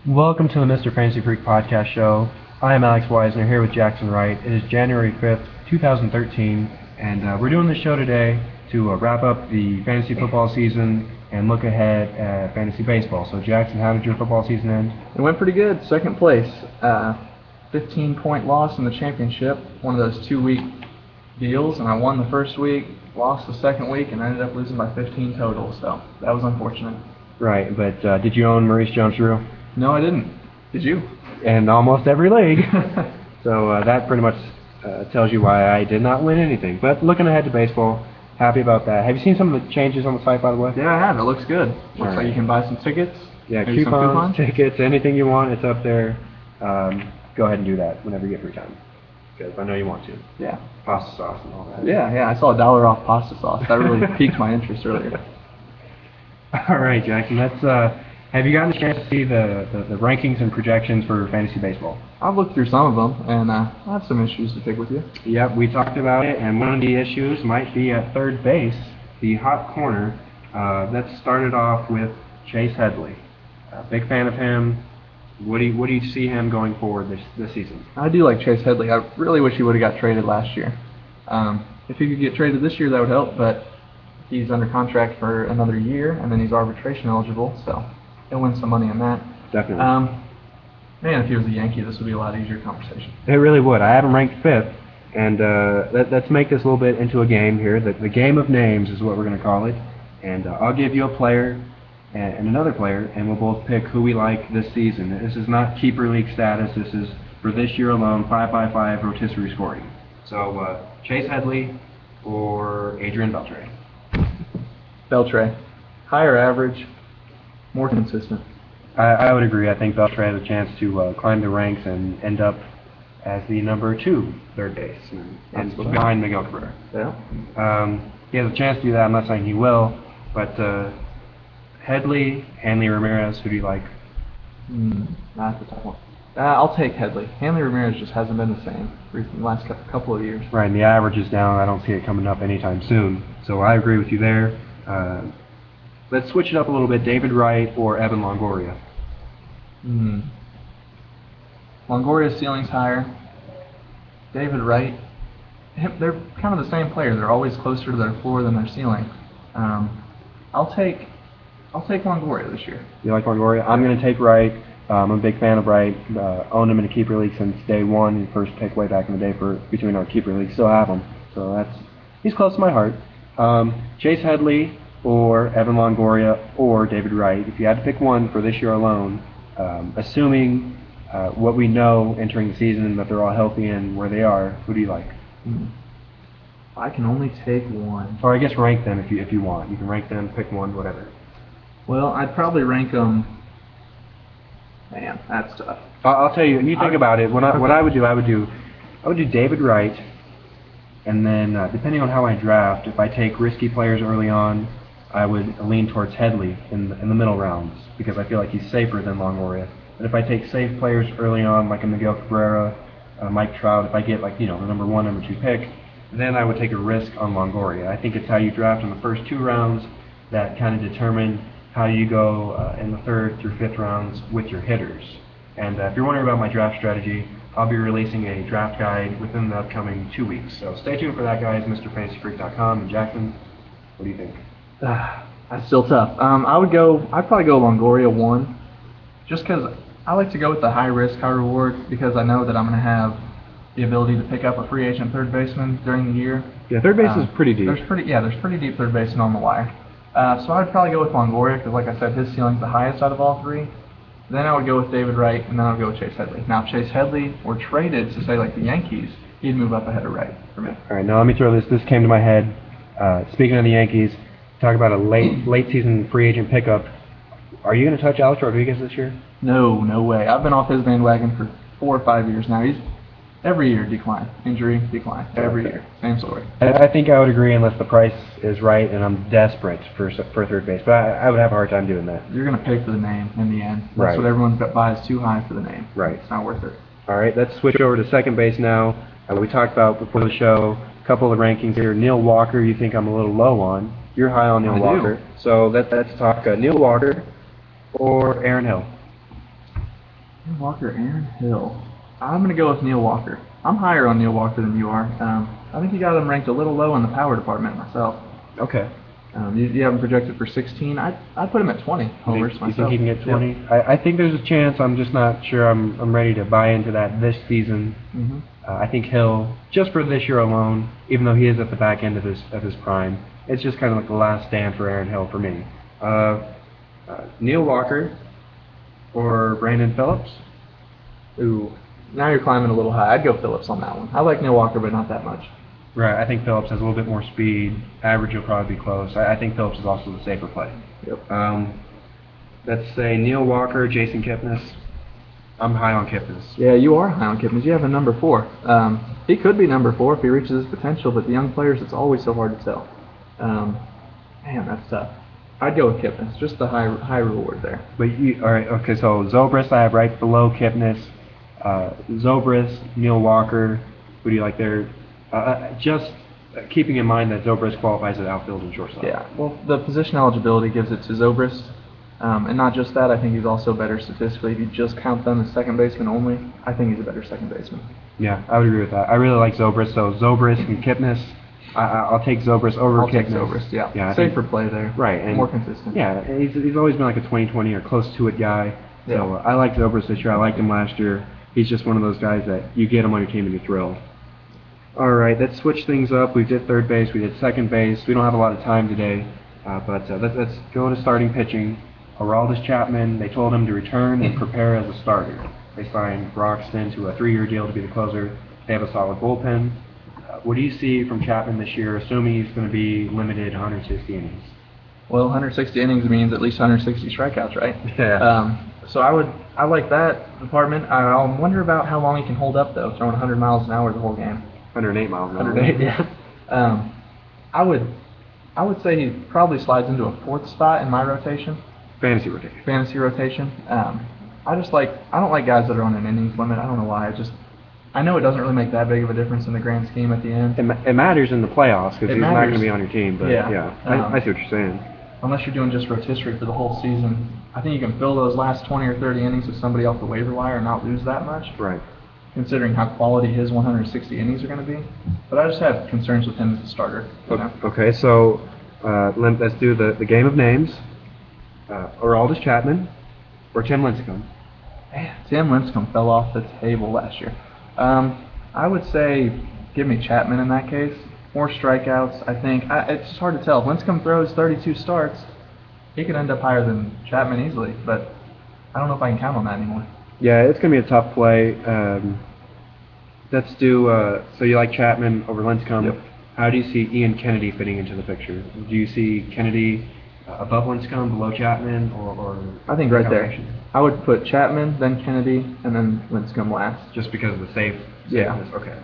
Welcome to the Mr. Fantasy Freak podcast show. I am Alex Wiesner here with Jaxon Wright. It is January 5th, 2013, and we're doing this show today to wrap up the fantasy football season and look ahead at fantasy baseball. So, Jaxon, how did your football season end? It went pretty good. Second place. 15-point loss in the championship. One of those 2-week deals, and I won the first week, lost the second week, and ended up losing by 15 total. So that was unfortunate. Right, but did you own Maurice Jones-Drew? No, I didn't. Did you? In almost every league. So that pretty much tells you why I did not win anything. But looking ahead to baseball, happy about that. Have you seen some of the changes on the site, by the way? Yeah, I have. It looks good. Looks like you can buy some tickets. Yeah, maybe coupons, tickets, anything you want, it's up there. Go ahead and do that whenever you get free time, because I know you want to. Yeah. Pasta sauce and all that. Yeah, I saw $1 off pasta sauce. That really piqued my interest earlier. All right, Jaxon, have you gotten a chance to see the rankings and projections for fantasy baseball? I've looked through some of them, and I have some issues to pick with you. Yep, we talked about it, and one of the issues might be at third base, the hot corner. That started off with Chase Headley. Big fan of him. What do you see him going forward this season? I do like Chase Headley. I really wish he would have got traded last year. If he could get traded this year, that would help, but he's under contract for another year, and then he's arbitration eligible, so he'll win some money on that. Definitely. Man, if he was a Yankee, this would be a lot easier conversation. It really would. I have him ranked 5th, and let's make this a little bit into a game here. The game of names is what we're going to call it, and I'll give you a player and another player, and we'll both pick who we like this season. This is not keeper league status. This is for this year alone, 5x5 rotisserie scoring. So Chase Headley or Adrian Beltre? Beltre. Higher average, more consistent. I would agree. I think Beltre has a chance to climb the ranks and end up as the number 2 third baseman and behind Miguel Cabrera. Yeah. He has a chance to do that. I'm not saying he will, but Headley, Hanley Ramirez, who do you like? That's the tough one. I'll take Headley. Hanley Ramirez just hasn't been the same in the last couple of years. Right, and the average is down. I don't see it coming up anytime soon. So I agree with you there. Let's switch it up a little bit. David Wright or Evan Longoria? Longoria's ceiling's higher. David Wright, they're kind of the same player. They're always closer to their floor than their ceiling. I'll take Longoria this year. You like Longoria? I'm going to take Wright. I'm a big fan of Wright. Owned him in a keeper league since day one. His first pick way back in the day between our keeper league. Still have him. So he's close to my heart. Chase Headley or Evan Longoria or David Wright. If you had to pick one for this year alone, assuming what we know entering the season and that they're all healthy and where they are, who do you like? I can only take one. Or I guess rank them if you want. You can rank them, pick one, whatever. Well, I'd probably rank them. Man, that's tough. I'll tell you. You think about it. What I would do David Wright, and then depending on how I draft, if I take risky players early on, I would lean towards Headley in the middle rounds because I feel like he's safer than Longoria. But if I take safe players early on, like a Miguel Cabrera, Mike Trout, if I get the number 1, number 2 pick, then I would take a risk on Longoria. I think it's how you draft in the first 2 rounds that kind of determine how you go in the 3rd through 5th rounds with your hitters. And if you're wondering about my draft strategy, I'll be releasing a draft guide within the upcoming 2 weeks. So stay tuned for that, guys. MrFantasyFreak.com. And Jackson, what do you think? That's still tough. I'd probably go Longoria 1, just because I like to go with the high risk, high reward, because I know that I'm going to have the ability to pick up a free agent third baseman during the year. Yeah, third base is pretty deep. There's pretty deep third baseman on the wire. So I'd probably go with Longoria because, like I said, his ceiling's the highest out of all 3. Then I would go with David Wright, and then I would go with Chase Headley. Now, if Chase Headley were traded to, say, like the Yankees, he'd move up ahead of Wright for me. All right, now let me throw this. This came to my head. Speaking of the Yankees, talk about a late season free agent pickup. Are you going to touch Alex Rodriguez this year? No way. I've been off his bandwagon for 4 or 5 years now. He's every year decline, injury, decline. Every year, same story. I think I would agree unless the price is right and I'm desperate for third base. But I would have a hard time doing that. You're going to pay for the name in the end. That's right. what everyone buys too high for the name. Right. It's not worth it. All right, let's switch over to second base now. We talked about before the show a couple of rankings here. Neil Walker, you think I'm a little low on. You're high on Neil Walker. So let's talk Neil Walker or Aaron Hill. Neil Walker, Aaron Hill. I'm going to go with Neil Walker. I'm higher on Neil Walker than you are. I think you got him ranked a little low in the power department myself. Okay. You have him projected for 16. I'd put him at 20 homers myself. You think he can get 20? Yep. I think there's a chance. I'm just not sure I'm ready to buy into that this season. Mm-hmm. I think Hill, just for this year alone, even though he is at the back end of his prime, it's just kind of like the last stand for Aaron Hill for me. Neil Walker or Brandon Phillips? Ooh, now you're climbing a little high. I'd go Phillips on that one. I like Neil Walker, but not that much. Right, I think Phillips has a little bit more speed. Average will probably be close. I think Phillips is also the safer play. Yep. Let's say Neil Walker, Jason Kipnis. I'm high on Kipnis. Yeah, you are high on Kipnis. You have a number 4. He could be number 4 if he reaches his potential, but the young players, it's always so hard to tell. Man, that's tough. I'd go with Kipnis, just the high reward there. But all right, okay. So Zobrist, I have right below Kipnis. Zobrist, Neil Walker. Who do you like there? Just keeping in mind that Zobrist qualifies at outfield and shortstop. Yeah. Well, the position eligibility gives it to Zobrist, and not just that. I think he's also better statistically. If you just count them as second baseman only, I think he's a better second baseman. Yeah, I would agree with that. I really like Zobrist. So Zobrist and Kipnis. I'll take Zobrist over Kipnis. I'll take Zobrist, yeah. Safer play there. Right. And more consistent. Yeah, he's always been like a 20-20 or close to it guy. Yeah. So I like Zobrist this year. I liked him last year. He's just one of those guys that you get him on your team and you're thrilled. All right, let's switch things up. We did third base. We did second base. We don't have a lot of time today, but let's go to starting pitching. Aroldis Chapman, they told him to return and prepare as a starter. They signed Broxton to a 3-year deal to be the closer. They have a solid bullpen. What do you see from Chapman this year, assuming he's going to be limited 160 innings? Well, 160 innings means at least 160 strikeouts, right? Yeah. So I like that department. I wonder about how long he can hold up though, throwing 100 miles an hour the whole game. 108 miles an hour. 108, yeah. I would say he probably slides into a 4th spot in my rotation. Fantasy rotation. Fantasy rotation. I don't like guys that are on an innings limit. I don't know why. I know it doesn't really make that big of a difference in the grand scheme at the end. It matters in the playoffs because he's not going to be on your team. But yeah. I see what you're saying. Unless you're doing just rotisserie for the whole season, I think you can fill those last 20 or 30 innings with somebody off the waiver wire and not lose that much. Right. Considering how quality his 160 innings are going to be. But I just have concerns with him as a starter. Okay, so let's do the game of names. Aroldis Chapman or Tim Lincecum? Man, Tim Lincecum fell off the table last year. I would say give me Chapman in that case. More strikeouts, I think. It's just hard to tell. If Lincecum throws 32 starts, he could end up higher than Chapman easily, but I don't know if I can count on that anymore. Yeah, it's going to be a tough play. Let's do, so you like Chapman over Lincecum. Yep. How do you see Ian Kennedy fitting into the picture? Do you see Kennedy above Lincecum, below Chapman, or I think right there. I would put Chapman, then Kennedy, and then Lincecum last. Just because of the safeness? Okay.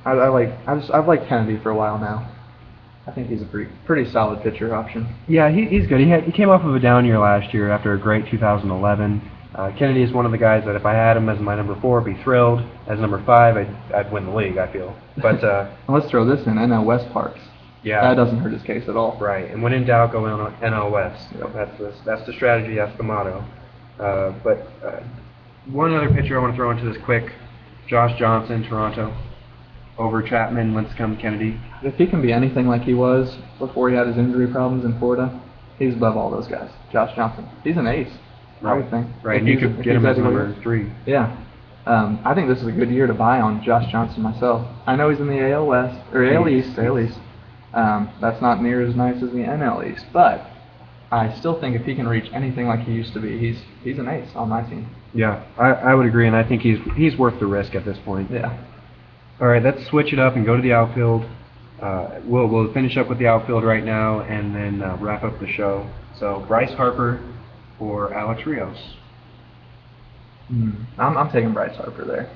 I've liked Kennedy for a while now. I think he's a pretty solid pitcher option. Yeah, he's good. He came off of a down year last year after a great 2011. Kennedy is one of the guys that if I had him as my number 4, I'd be thrilled. As number 5, I'd win the league, I feel. But let's throw this in, NL West Parks. Yeah. That doesn't hurt his case at all. Right, and when in doubt, go on NL West. Yep. That's the strategy, that's the motto. But one other pitcher I want to throw into this quick, Josh Johnson, Toronto, over Chapman, Lincecum, Kennedy. If he can be anything like he was before he had his injury problems in Florida, he's above all those guys. Josh Johnson, he's an ace. I would think. Right, and you could get him as number 3. Yeah. I think this is a good year to buy on Josh Johnson myself. I know he's in the AL West, or AL East. That's not near as nice as the NL East, but I still think if he can reach anything like he used to be, he's an ace on my team. Yeah, I would agree, and I think he's worth the risk at this point. Yeah. All right, let's switch it up and go to the outfield. We'll finish up with the outfield right now and then wrap up the show. So Bryce Harper or Alex Rios? I'm taking Bryce Harper there.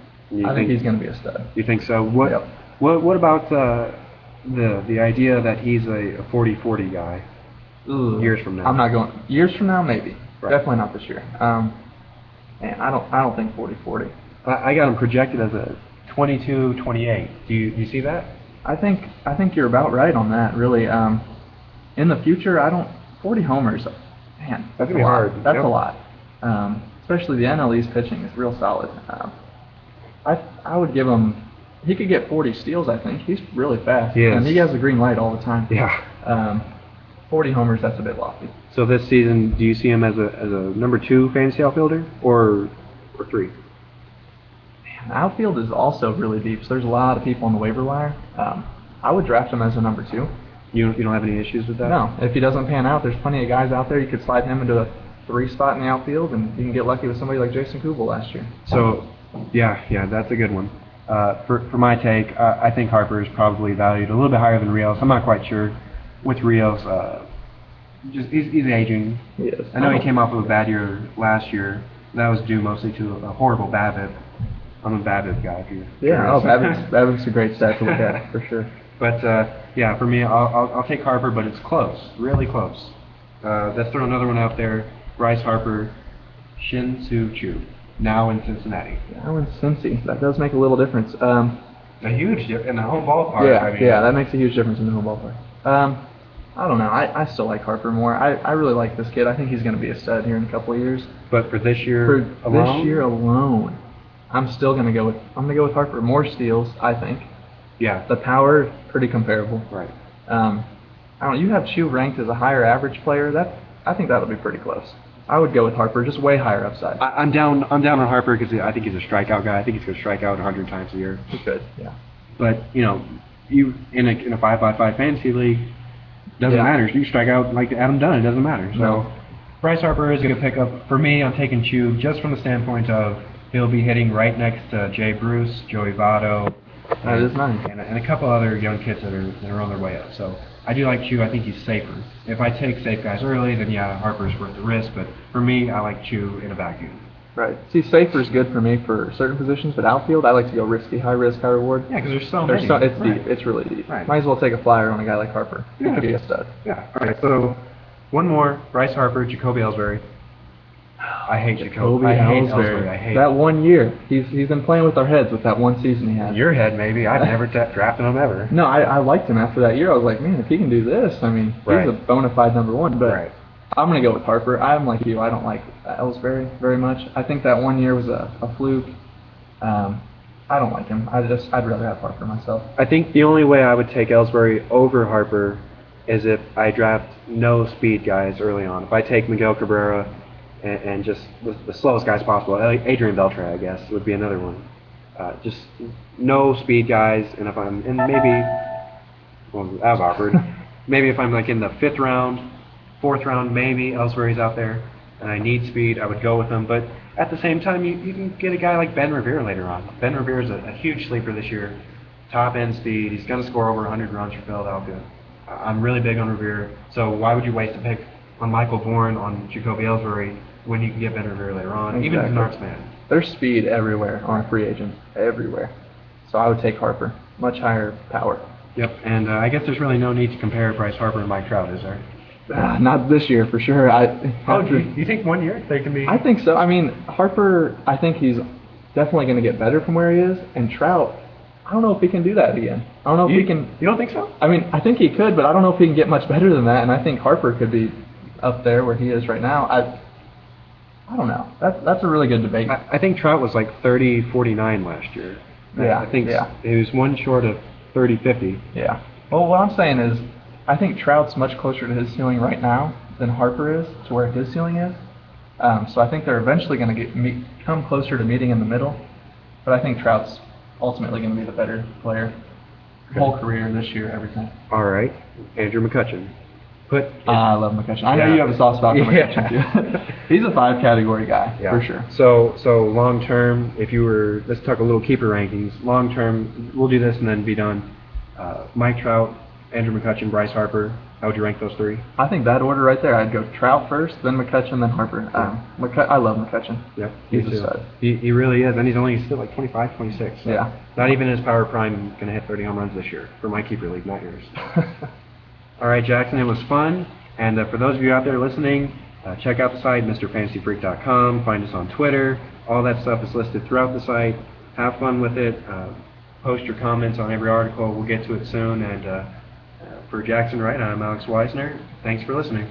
I think he's going to be a stud. You think so? What? Yep. What about the idea that he's a 40-40 guy? Ooh, years from now. I'm not going. Years from now, maybe. Right. Definitely not this year. Man, I don't think 40-40. I got him projected as a 22-28. Do you see that? I think you're about right on that. Really. In the future, 40 homers. Man, that's gonna be hard. That's a lot. especially the NL East pitching is real solid. I would give him. He could get 40 steals. I think he's really fast, He is. and he has a green light all the time. Yeah. 40 homers. That's a bit lofty. So this season, do you see him as a number 2 fantasy outfielder or 3? The outfield is also really deep, so there's a lot of people on the waiver wire. I would draft him as a number 2. You don't have any issues with that? No, if he doesn't pan out, there's plenty of guys out there. You could slide him into a 3 spot in the outfield, and you can get lucky with somebody like Jason Kubel last year. So, yeah, that's a good one. For my take, I think Harper is probably valued a little bit higher than Rios. I'm not quite sure with Rios. He's aging. He is. I know he came off of a bad year last year. That was due mostly to a horrible BABIP. I'm a BABIP guy. If you're BABIP's a great stat to look at for sure. But yeah, for me, I'll take Harper, but it's close, really close. Let's throw another one out there. Bryce Harper, Shin-Soo Choo, now in Cincinnati. Now in Cincy, that does make a little difference. A huge difference in the home ballpark. Yeah, that makes a huge difference in the home ballpark. I don't know. I still like Harper more. I really like this kid. I think he's going to be a stud here in a couple of years. But for this year alone, I'm still going to go with Harper. More steals, I think. Yeah. The power, pretty comparable. Right. I don't know. You have Chu ranked as a higher average player. I think that'll be pretty close. I would go with Harper, just way higher upside. I'm down on Harper because I think he's a strikeout guy. I think he's going to strike out 100 times a year. He could, yeah. But you in a 5x5 fantasy league, doesn't matter. You strike out like Adam Dunn, it doesn't matter. So Bryce Harper is a good pickup. For me, I'm taking Chu just from the standpoint of he'll be hitting right next to Jay Bruce, Joey Votto. That is nice. And a couple other young kids that are on their way up. So I do like Chu. I think he's safer. If I take safe guys early, then yeah, Harper's worth the risk. But for me, I like Chu in a vacuum. Right. See, safer is good for me for certain positions, but outfield, I like to go risky, high risk, high reward. Yeah, because there's so many. It's deep. It's really deep. Right. Might as well take a flyer on a guy like Harper. He could be a stud. Yeah. All right. So one more: Bryce Harper, Jacoby Ellsbury. I hate Jacoby. I hate Ellsbury. I hate that 1 year. He's been playing with our heads with that one season he had. Your head, maybe. I've never drafted him ever. No, I liked him after that year. I was like, man, if he can do this, I mean, he's a bona fide number 1. But I'm going to go with Harper. I'm like you. I don't like Ellsbury very much. I think that 1 year was a fluke. I don't like him. I'd rather have Harper myself. I think the only way I would take Ellsbury over Harper is if I draft no speed guys early on. If I take Miguel Cabrera and just the slowest guys possible, Adrian Beltre, I guess, would be another one. Just no speed guys, and if I'm in that was awkward. Maybe if I'm like in the 5th round, 4th round, maybe Ellsbury's out there, and I need speed, I would go with him. But at the same time, you can get a guy like Ben Revere later on. Ben Revere is a huge sleeper this year. Top end speed. He's going to score over 100 runs for Philadelphia. I'm really big on Revere. So why would you waste a pick on Michael Bourne, on Jacoby Ellsbury, when you can get Ben Revere later on? Exactly. Even if Narks man. There's speed everywhere on a free agent. Everywhere. So I would take Harper. Much higher power. Yep, and I guess there's really no need to compare Bryce Harper and Mike Trout, is there? Not this year, for sure. You think 1 year they can be? I think so. I mean, Harper, I think he's definitely going to get better from where he is. And Trout, I don't know if he can do that again. I don't know if he can. You don't think so? I mean, I think he could, but I don't know if he can get much better than that. And I think Harper could be up there where he is right now. I don't know. That's a really good debate. I think Trout was like 30-49 last year. Yeah. I think he was one short of 30-50. Yeah. Well, what I'm saying is, I think Trout's much closer to his ceiling right now than Harper is to where his ceiling is. So I think they're eventually going to come closer to meeting in the middle. But I think Trout's ultimately going to be the better player. Okay. Whole career, this year, everything. All right. Andrew McCutchen. I love McCutchen. I know you have a soft spot for McCutchen too. He's a 5-category guy, for sure. So long term, let's talk a little keeper rankings. Long term, we'll do this and then be done. Mike Trout, Andrew McCutchen, Bryce Harper. How would you rank those 3? I think that order right there. I'd go Trout first, then McCutchen, then Harper. I love McCutchen. Yeah, he's a stud. He really is, and he's still like 25, 26. So yeah. Not even his power prime going to hit 30 home runs this year for my keeper league, not yours. All right, Jackson, it was fun. And for those of you out there listening, check out the site, MrFantasyFreak.com. Find us on Twitter. All that stuff is listed throughout the site. Have fun with it. Post your comments on every article. We'll get to it soon. And for Jaxon Wright, I'm Alex Wiesner. Thanks for listening.